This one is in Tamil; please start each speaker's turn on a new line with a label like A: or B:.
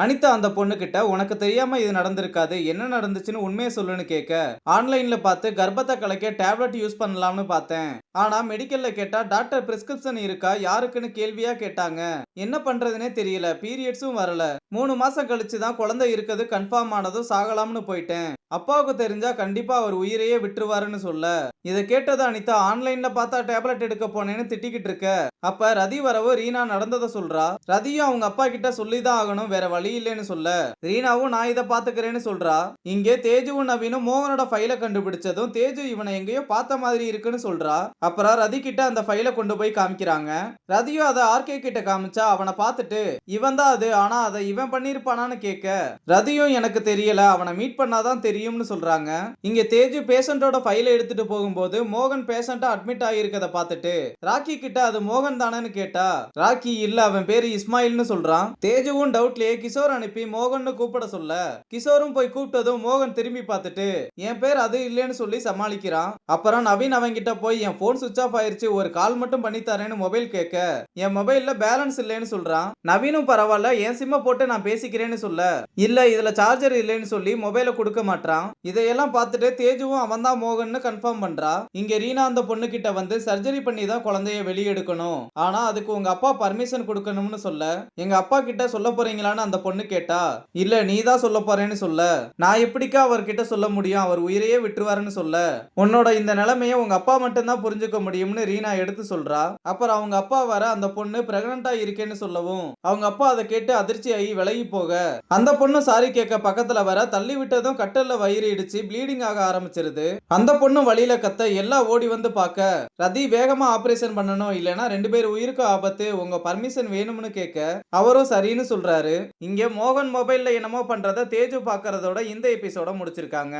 A: அனிதா அந்த பொண்ணு கிட்ட உனக்கு தெரியாம இது நடந்திருக்காது, என்ன நடந்துச்சுன்னு உண்மையை சொல்லுன்னு கேட்க, ஆன்லைன்ல பார்த்து கர்ப்பத்தை கலைக்க டேப்லெட் யூஸ் பண்ணலாம்னு பார்த்தேன். ஆனா மெடிக்கல்ல கேட்டா டாக்டர் பிரிஸ்கிரிப்ஷன் இருக்கா யாருக்குன்னு கேள்வியா கேட்டாங்க. என்ன பண்றதுனே தெரியல, பீரியட்ஸும் வரல. 3 மாசம் கழிச்சு தான் குழந்தை இருக்குது கன்ஃபார்ம் ஆனதும் சாகலாம்னு போயிட்டேன். அப்பாவுக்கு தெரிஞ்சா கண்டிப்பா அவர் உயிரையே விட்டுருவாருன்னு சொல்ல, இதை கேட்டது அனிதா ஆன்லைன்ல பார்த்தா டேப்லெட் எடுக்க போனேன்னு திட்டிக்கிட்டு இருக்க. அப்ப ரதி வரவு ரீனா நடந்ததை சொல்றா. ரதியும் அவங்க அப்பா கிட்ட சொல்லிதான் ஆகணும், வேற வழி இல்லைன்னு சொல்ல, ரீனாவும் நான் இதை பாத்துக்கிறேன்னு சொல்றா. இங்கே தேஜுவும் நவீனும் மோகனோட ஃபைலை கண்டுபிடிச்சதும் தேஜு இவனை எங்கேயோ பார்த்த மாதிரி இருக்குன்னு சொல்றா. அப்புறம் ரதி கிட்ட அந்த ஃபைலை கொண்டு போய் காமிக்கிறாங்க. ரதியும் அதை ஆர்கே கிட்ட காமிச்சா அவனை பார்த்துட்டு இவன் தான் அது, ஆனா அதை இவன் பண்ணிருப்பானான்னு கேட்க, ரதியும் எனக்கு தெரியல, அவனை மீட் பண்ணாதான் தெரியும்னு சொல்றாங்க. இங்க தேஜு பேஷண்டோட ஃபைலை எடுத்துட்டு போகும்போது மோகன் பேஷண்டா அட்மிட் ஆகியிருக்கத பார்த்துட்டு ராக்கி கிட்ட அது மோகன் தானேன்னு கேட்டா, ராக்கி இல்ல அவன் பேரு இஸ்மாயில்னு சொல்றான். தேஜுவும் டவுட்லயே கிஷோர் அனுப்பி மோகன் கூப்பிட சொல்ல, கிஷோரும் போய் கூப்பிட்டதும் மோகன் திரும்பி பார்த்துட்டு என் பேர் அது இல்லைன்னு சொல்லி சமாளிக்கிறான். அப்புறம் நவீன் அவங்க கிட்ட போய் என் போன் சுவிட்ச் ஆஃப் ஆயிருச்சு, ஒரு கால் மட்டும் பண்ணி தரேன்னு மொபைல் கேட்க, என் மொபைல்ல பேலன்ஸ் இல்லைன்னு சொல்றான். நவீனும் பரவாயில்ல என் சிம்ம போட்டு நான் பேசிக்கிறேன்னு சொல்ல, இல்ல இதுல சார்ஜர் இல்லைன்னு சொல்லி மொபைலை கொடுக்க மாட்டான். இதையெல்லாம் பார்த்துட்டு தேஜுவும் அவன் தான் மோகன் கன்ஃபார்ம் பண்றா. இங்க ரீனா அந்த பொண்ணு கிட்ட வந்து சர்ஜரி பண்ணி தான் குழந்தைய வெளியெடுக்கணும், ஆனா அதுக்கு உங்க அப்பா பர்மிஷன் கொடுக்கணும்னு சொல்ல, எங்க அப்பா கிட்ட சொல்ல போறீங்களான்னு அந்த பொண்ணு கேட்டா, இல்ல நீ தான் சொல்ல போறேன்னு சொல்ல, நான் எப்படிக்கா அவர்கிட்ட சொல்ல முடியும், அவர் உயிரையே விட்டுருவாருன்னு சொல்ல, உன்னோட இந்த நிலைமையை உங்க அப்பா மட்டும் தான் புரிஞ்சுக்க முடியும்னு ரீனா எடுத்து சொல்றா. அப்புறம் அவங்க அப்பா வர அந்த பொண்ணு பிரெக்னண்டா இருக்கேன்னு சொல்லவும் அவங்க அப்பா அதை கேட்டு அதிர்ச்சி ஆகி விலகி போக, அந்த பொண்ணு சாரி கேட்க பக்கத்துல வர தள்ளி விட்டதும் கட்டல்ல வயிறு இடிச்சு ப்ளீடிங் ஆக ஆரம்பிச்சிருது. அந்த பொண்ணு வழியில கத்த எல்லாம் ஓடி வந்து பார்க்க, ரதி வேகமா ஆபரேஷன் பண்ணணும் இல்லைன்னா 2 பேர் உயிருக்கு ஆபத்து, உங்க பர்மிஷன் வேணும்னு கேட்க அவரும் சரின்னு சொல்றாரு. இங்க மோகன் மொபைல்ல என்னமோ பண்றத தேஜு பாக்குறதோட இந்த எபிசோட முடிச்சிருக்காங்க.